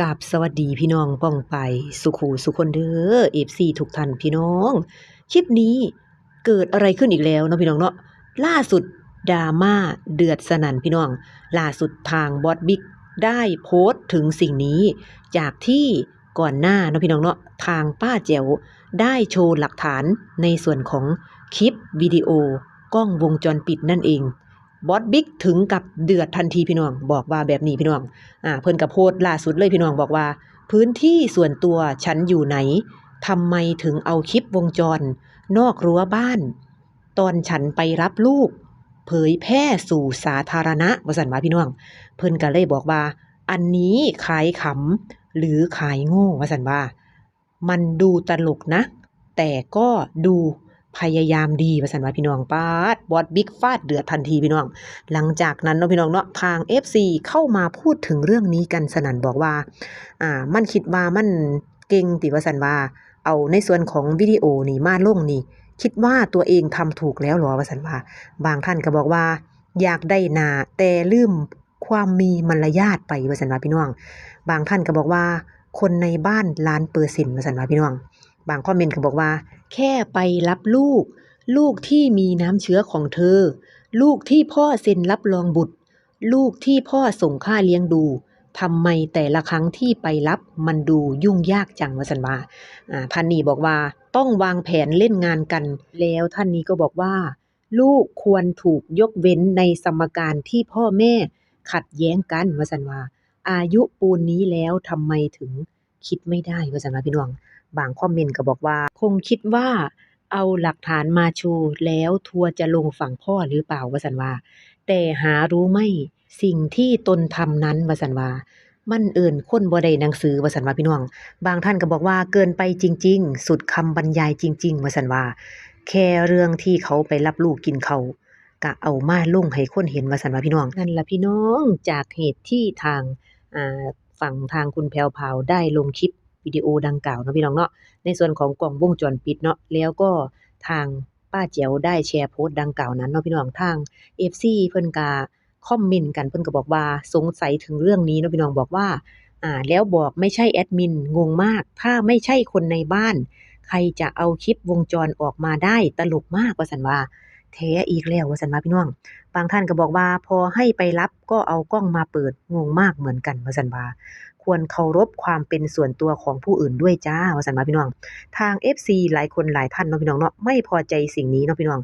กราบสวัสดีพี่น้องป้องไปสุขูสุคนเด้อ FC ทุกท่านพี่น้องคลิปนี้เกิดอะไรขึ้นอีกแล้วเนาะพี่น้องเนาะล่าสุดดราม่าเดือดสนั่นพี่น้องล่าสุดทางบอสบิ๊กได้โพสต์ถึงสิ่งนี้จากที่ก่อนหน้าเนาะพี่น้องเนาะทางป้าแจ๋วได้โชว์หลักฐานในส่วนของคลิปวิดีโอกล้องวงจรปิดนั่นเองบอสบิ๊กถึงกับเดือดทันทีพี่น้องบอกว่าแบบนี้พี่น้องเพิ่นกับโพสต์ล่าสุดเลยพี่น้องบอกว่าพื้นที่ส่วนตัวฉันอยู่ไหนทำไมถึงเอาคลิปวงจรนอกรั้วบ้านตอนฉันไปรับลูกเผยแพร่สู่สาธารณะว่าซั่นว่าพี่น้องเพิ่นก็เลยบอกว่าอันนี้ขายขำหรือขายโง่ว่าซั่นว่ามันดูตลกนะแต่ก็ดูพยายามดีว่าซั่นว่าพี่น้องปาดบอสบิ๊กฟาดเดือดทันทีพี่น้องหลังจากนั้นเนาะพี่น้องเนาะทาง FC เข้ามาพูดถึงเรื่องนี้กันสนั่นบอกว่ามันคิดว่ามันเก่งติว่าซั่นว่าเอาในส่วนของวิดีโอนี่มาลงนี่คิดว่าตัวเองทำถูกแล้วหรอว่าซั่นว่าบางท่านก็บอกว่าอยากได้หน้าแต่ลืมความมีมารยาทไปว่าซั่นว่าพี่น้องบางท่านก็บอกว่าคนในบ้านล้านเปอร์เซ็นต์ว่าซั่นว่าพี่น้องบางคอมเมนต์ก็บอกว่าแค่ไปรับลูกที่มีน้ำเชื้อของเธอลูกที่พ่อเซ็นรับรองบุตรลูกที่พ่อส่งค่าเลี้ยงดูทำไมแต่ละครั้งที่ไปรับมันดูยุ่งยากจังว่าซั่นว่าท่านนี้บอกว่าต้องวางแผนเล่นงานกันแล้วท่านนี้ก็บอกว่าลูกควรถูกยกเว้นในสมการที่พ่อแม่ขัดแย้งกันว่าซั่นว่าอายุปูนนี้แล้วทำไมถึงคิดไม่ได้ว่าซั่นว่าพี่น้องบางคอมเมนต์ก็บอกว่าคงคิดว่าเอาหลักฐานมาโชว์แล้วทัวร์จะลงฝั่งพ่อหรือเปล่าว่าซั่นว่าแต่หารู้ไม่สิ่งที่ตนทำนั้นว่าซั่นว่ามันเอิ้นคนบ่ได้หนังสือว่าซั่นว่าพี่น้องบางท่านก็บอกว่าเกินไปจริงๆสุดคำบรรยายจริงๆว่าซั่นว่าแค่เรื่องที่เขาไปรับลูกกินข้าวก็เอามาลงให้คนเห็นว่าซั่นว่าพี่น้องนั่นล่ะพี่น้องจากเหตุที่ทางอ่าฝั่งทางคุณแพรวพราวได้ลงคลิปวิดีโอดังกล่าวเนาะพี่น้องเนาะในส่วนของกล้องวงจรปิดเนาะแล้วก็ทางป้าแจ๋วได้แชร์โพสต์ดังกล่าวนั้นเนาะพี่น้องทาง FC เพิ่นก็คอมเมนต์กันเพิ่นก็บอกว่าสงสัยถึงเรื่องนี้เนาะพี่น้องบอกว่าแล้วบอกไม่ใช่แอดมินงงมากถ้าไม่ใช่คนในบ้านใครจะเอาคลิปวงจรออกมาได้ตลกมากว่าซั่นว่าแท้อีกแล้วว่าซั่นว่าพี่น้องบางท่านก็บอกว่าพอให้ไปรับก็เอากล้องมาเปิดงงมากเหมือนกันว่าซั่นว่าควรเคารพความเป็นส่วนตัวของผู้อื่นด้วยจ้าว่าซั่นว่าพี่น้องทาง FC หลายคนหลายท่านเนาะพี่น้องเนาะไม่พอใจสิ่งนี้เนาะพี่น้อง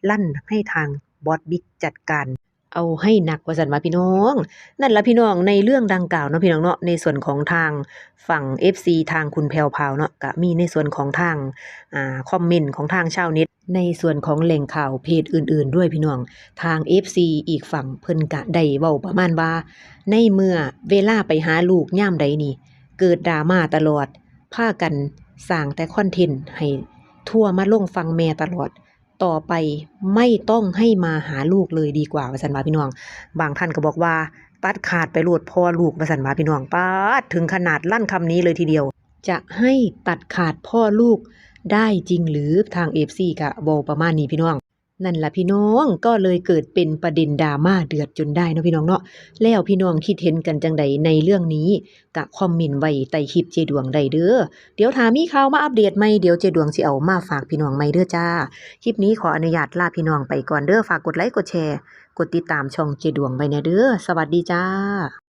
ลั่นให้ทางบอสบิ๊กจัดการเอาให้หนักว่าซั่นว่าพี่น้องนั่นล่ะพี่น้องในเรื่องดังกล่าวเนาะพี่น้องเนาะในส่วนของทางฝั่ง FC ทางคุณแพรวพราวเนาะก็มีในส่วนของทางคอมเมนต์ของทางชาวเน็ตในส่วนของแหล่งข่าวเพจอื่นๆด้วยพี่น้องทาง FC อีกฝั่งเพิ่นก็ได้เว้าประมาณว่าในเมื่อเวลาไปหาลูกยามใดนี่เกิดดราม่าตลอดพากันสร้างแต่คอนเทนต์ให้ทัวร์มาลงฝั่งแม่ตลอดต่อไปไม่ต้องให้มาหาลูกเลยดีกว่าว่าซั่นว่าพี่น้องบางท่านก็บอกว่าตัดขาดไปโลดพ่อลูกว่าซั่นว่าพี่น้องป๊าดถึงขนาดลั่นคำนี้เลยทีเดียวจะให้ตัดขาดพ่อลูกได้จริงหรือทาง FC ก็เว้าประมาณนี้พี่น้องนั่นล่ะพี่น้องก็เลยเกิดเป็นประเด็นดราม่าเดือดจนได้เนาะพี่น้องเนาะแล้วพี่น้องคิดเห็นกันจังใดในเรื่องนี้ก็คอมเมนต์ไว้ใต้คลิปเจดวงได้เด้อเดี๋ยวถ้ามีข่าวมาอัปเดตใหม่เดี๋ยวเจดวงสิเอามาฝากพี่น้องใหม่เด้อจ้าคลิปนี้ขออนุญาตลาพี่น้องไปก่อนเด้อฝากกดไลค์กดแชร์กดติดตามช่องเจดวงไว้แน่เด้อสวัสดีจ้า